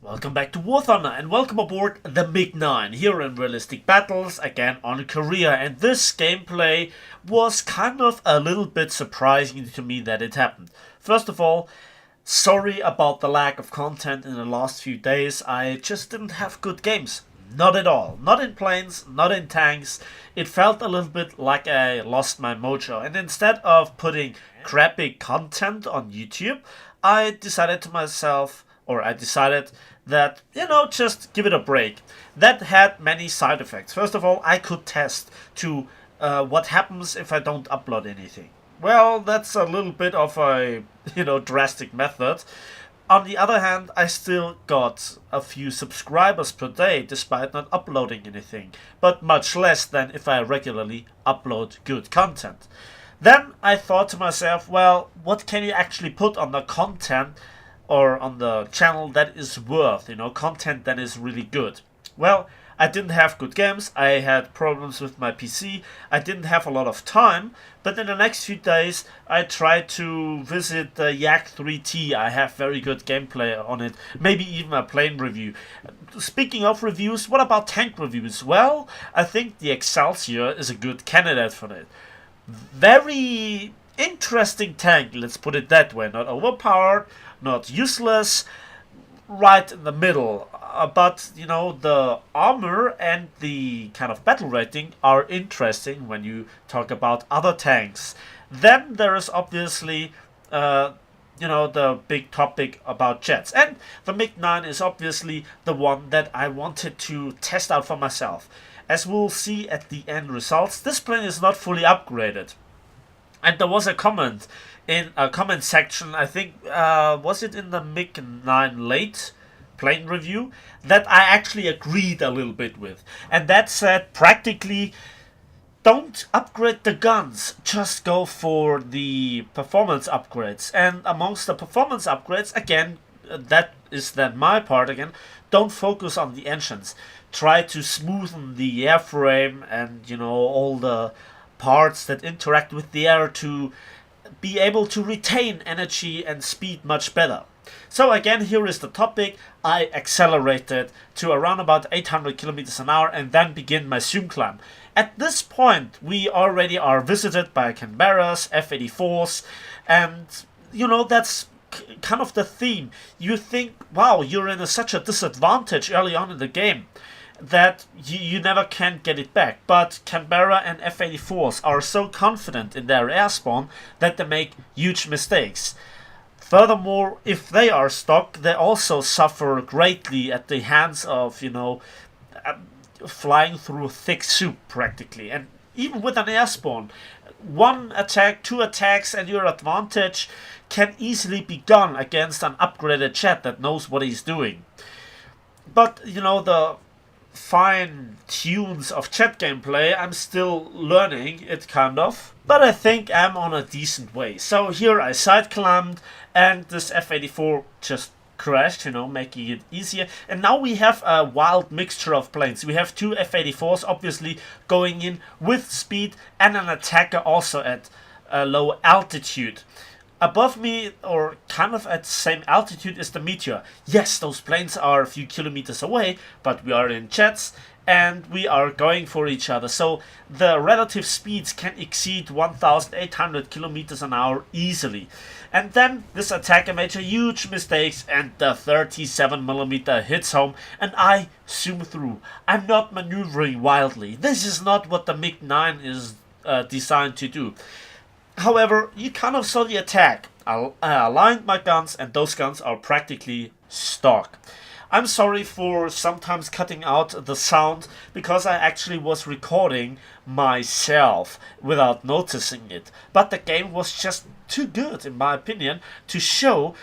Welcome back to War Thunder and welcome aboard the MiG-9 here in Realistic Battles, again on Korea. And this gameplay was kind of a little bit surprising to me that it happened. First of all, sorry about the lack of content in the last few days. I just didn't have good games. Not at all. Not in planes, not in tanks. It felt a little bit like I lost my mojo. And instead of putting crappy content on YouTube, I decided that, just give it a break. That had many side effects. First of all, I could test to what happens if I don't upload anything. Well, that's a little bit of a, drastic method. On the other hand, I still got a few subscribers per day despite not uploading anything, but much less than if I regularly upload good content. Then I thought to myself, well, what can you actually put on the content or on the channel that is worth, content that is really good? Well, I didn't have good games, I had problems with my PC, I didn't have a lot of time, but in the next few days I tried to visit the Yak 3T. I have very good gameplay on it, maybe even a plane review. Speaking of reviews, what about tank reviews? Well, I think the Excelsior is a good candidate for it. Very interesting tank, let's put it that way. Not overpowered, not useless, right in the middle. But the armor and the kind of battle rating are interesting when you talk about other tanks. Then there is obviously the big topic about jets, and the MiG-9 is obviously the one that I wanted to test out for myself. As we'll see at the end results, this plane is not fully upgraded. And there was a comment in a comment section, I think, was it in the MiG-9 late plane review, that I actually agreed a little bit with. And that said, practically, don't upgrade the guns, just go for the performance upgrades. And amongst the performance upgrades, again, that is then my part again, don't focus on the engines. Try to smoothen the airframe and, all the parts that interact with the air to be able to retain energy and speed much better. So again, here is the topic. I accelerated to around about 800 kilometers an hour and then begin my zoom climb. At this point, we already are visited by Canberras, F-84s, and that's kind of the theme. You think, wow, you're in such a disadvantage early on in the game that you never can get it back. But Canberra and F-84s are so confident in their air spawn that they make huge mistakes. Furthermore, if they are stuck, they also suffer greatly at the hands of, flying through thick soup practically. And even with an air spawn, one attack, two attacks, and your advantage can easily be gone against an upgraded jet that knows what he's doing. But, the fine tunes of jet gameplay, I'm still learning it kind of, but I think I'm on a decent way. So here I side climbed and this F-84 just crashed, making it easier. And now we have a wild mixture of planes. We have two F-84s obviously going in with speed and an attacker also at a low altitude. Above me, or kind of at the same altitude, is the Meteor. Yes, those planes are a few kilometers away, but we are in jets and we are going for each other. So the relative speeds can exceed 1,800 kilometers an hour easily. And then this attacker made huge mistakes and the 37mm hits home and I zoom through. I'm not maneuvering wildly. This is not what the MiG-9 is designed to do. However, you kind of saw the attack. I aligned my guns and those guns are practically stock. I'm sorry for sometimes cutting out the sound because I actually was recording myself without noticing it. But the game was just too good, in my opinion, to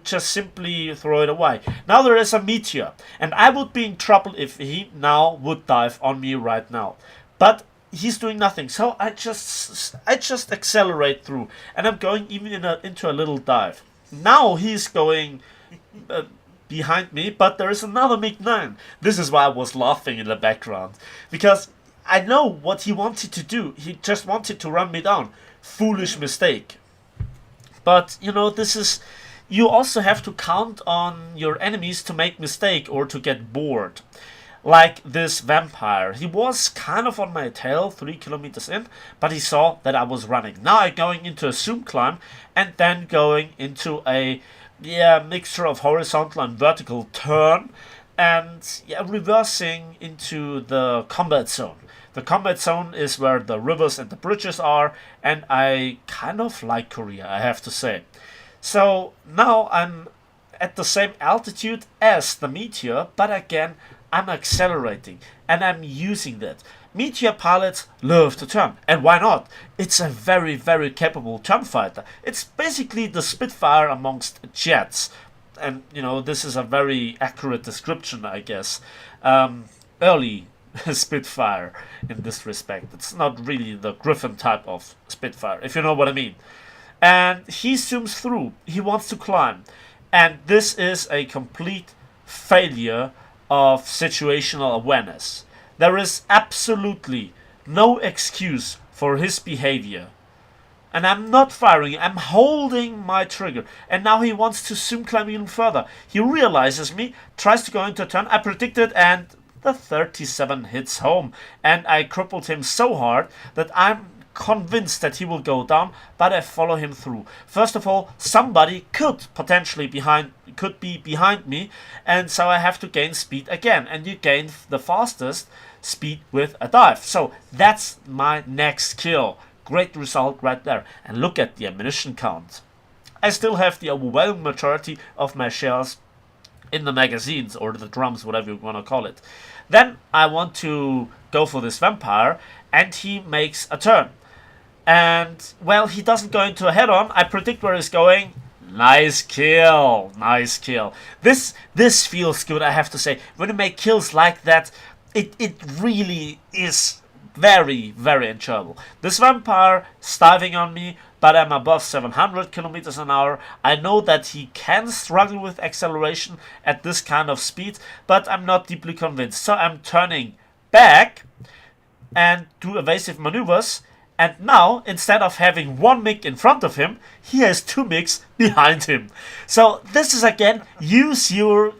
just simply throw it away. Now there is a Meteor and I would be in trouble if he now would dive on me right now. But he's doing nothing, so I just accelerate through, and I'm going even into a little dive. Now he's going behind me, but there is another MiG-9. This is why I was laughing in the background, because I know what he wanted to do. He just wanted to run me down. Foolish mistake. But this is you also have to count on your enemies to make mistake or to get bored. Like this vampire. He was kind of on my tail 3 kilometers in, but he saw that I was running. Now I'm going into a zoom climb and then going into a mixture of horizontal and vertical turn and reversing into the combat zone. The combat zone is where the rivers and the bridges are, and I kind of like Korea, I have to say. So now I'm at the same altitude as the Meteor, but again, I'm accelerating and I'm using that. Meteor pilots love to turn, and why not? It's a very, very capable turn fighter. It's basically the Spitfire amongst jets. And, this is a very accurate description, I guess. Early Spitfire in this respect. It's not really the Griffin type of Spitfire, if you know what I mean. And he zooms through. He wants to climb. And this is a complete failure of situational awareness. There is absolutely no excuse for his behavior. And I'm not firing, I'm holding my trigger. And now he wants to zoom climb even further. He realizes me, tries to go into a turn. I predicted, and the 37 hits home. And I crippled him so hard that I'm convinced that he will go down, but I follow him through. First of all, somebody could be behind me, and so I have to gain speed again. And you gain the fastest speed with a dive. So that's my next kill. Great result right there. And look at the ammunition count. I still have the overwhelming majority of my shells in the magazines, or the drums, whatever you want to call it. Then I want to go for this vampire, and he makes a turn. And, well, he doesn't go into a head-on. I predict where he's going. Nice kill. Nice kill. This feels good, I have to say. When you make kills like that, it really is very, very enjoyable. This vampire is diving on me, but I'm above 700 kilometers an hour. I know that he can struggle with acceleration at this kind of speed, but I'm not deeply convinced. So I'm turning back and do evasive maneuvers. And now, instead of having one MiG in front of him, he has two MiGs behind him. So this is again, use your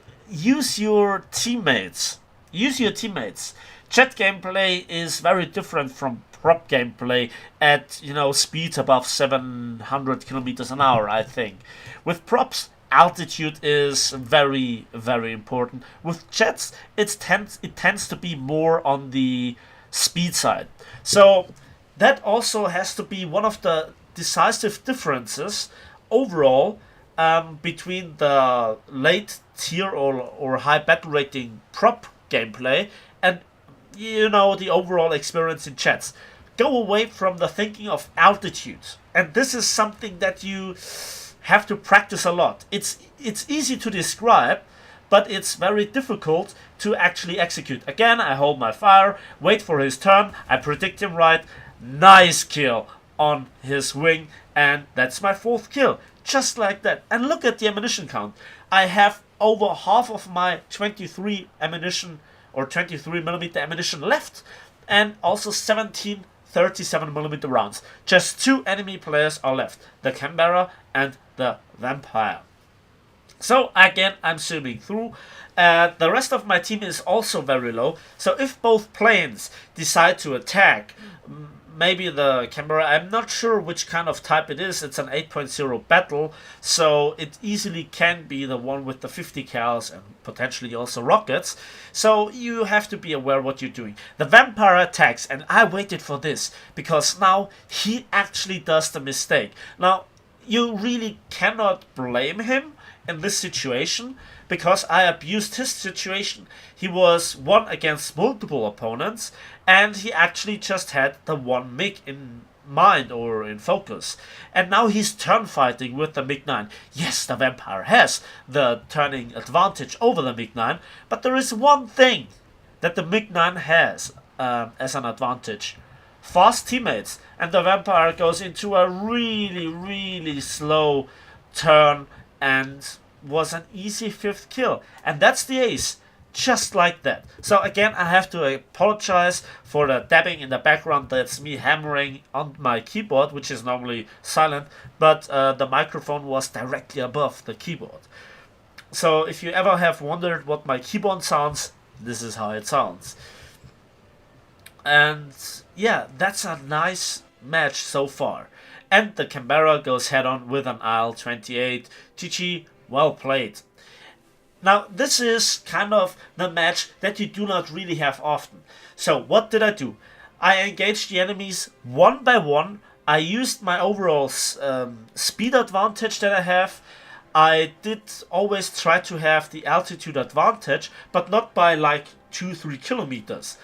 teammates. Use your teammates. Jet gameplay is very different from prop gameplay at, speeds above 700 kilometers an hour, I think. With props, altitude is very, very important. With jets, it tends to be more on the speed side. So that also has to be one of the decisive differences overall between the late tier or high battle rating prop gameplay and the overall experience in jets. Go away from the thinking of altitude, and this is something that you have to practice a lot. It's easy to describe, but it's very difficult to actually execute. Again, I hold my fire, wait for his turn, I predict him right. Nice kill on his wing, and that's my 4th kill. Just like that. And look at the ammunition count. I have over half of my 23 ammunition or 23mm ammunition left, and also 17 37mm rounds. Just 2 enemy players are left, the Canberra and the Vampire. So again, I'm zooming through. The rest of my team is also very low, so if both planes decide to attack, maybe the Canberra, I'm not sure which kind of type it is. It's an 8.0 battle, so it easily can be the one with the 50 cals and potentially also rockets. So you have to be aware what you're doing. The Vampire attacks, and I waited for this because now he actually does the mistake. Now, you really cannot blame him in this situation because I abused his situation. He was one against multiple opponents, and he actually just had the one MiG in mind or in focus. And now he's turn fighting with the MiG-9. Yes, the Vampire has the turning advantage over the MiG-9, but there is one thing that the MiG-9 has as an advantage. Fast teammates. And the Vampire goes into a really, really slow turn and was an easy 5th kill. And that's the ace. just like that. So again, I have to apologize for the dabbing in the background. That's me hammering on my keyboard, which is normally silent, but the microphone was directly above the keyboard. So if you ever have wondered what my keyboard sounds, this is how it sounds. And yeah, that's a nice match so far. And the Canberra goes head on with an IL-28. GG, well played. Now, this is kind of the match that you do not really have often. So, what did I do? I engaged the enemies one by one. I used my overall speed advantage that I have. I did always try to have the altitude advantage, but not by like 2-3 kilometers.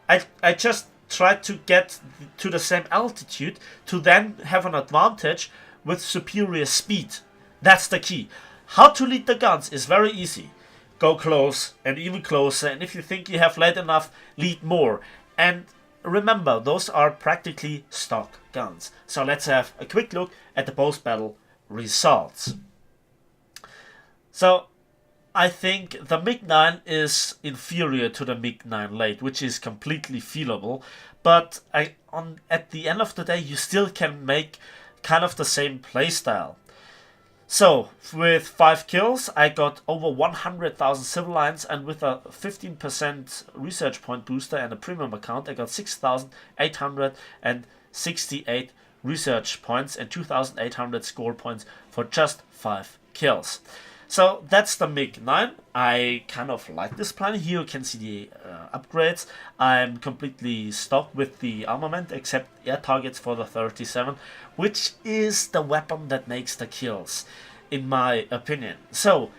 I just tried to get to the same altitude to then have an advantage with superior speed. That's the key. How to lead the guns is very easy. Go close and even closer, and if you think you have led enough, lead more. And remember, those are practically stock guns. So let's have a quick look at the post-battle results. So I think the MiG-9 is inferior to the MiG-9 late, which is completely feelable. But at the end of the day, you still can make kind of the same playstyle. So, with 5 kills, I got over 100,000 civil lines, and with a 15% research point booster and a premium account, I got 6,868 research points and 2,800 score points for just 5 kills. So that's the MiG-9. I kind of like this plan. Here you can see the upgrades. I'm completely stocked with the armament except air targets for the 37, which is the weapon that makes the kills, in my opinion. So,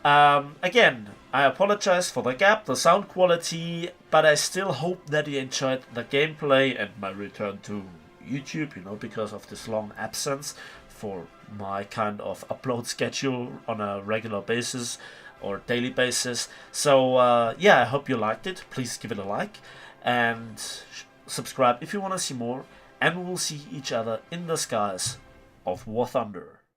again, I apologize for the gap, the sound quality, but I still hope that you enjoyed the gameplay and my return to YouTube, because of this long absence for my kind of upload schedule on a regular basis or daily basis. So yeah, I hope you liked it. Please give it a like and subscribe if you want to see more, and we will see each other in the skies of War Thunder.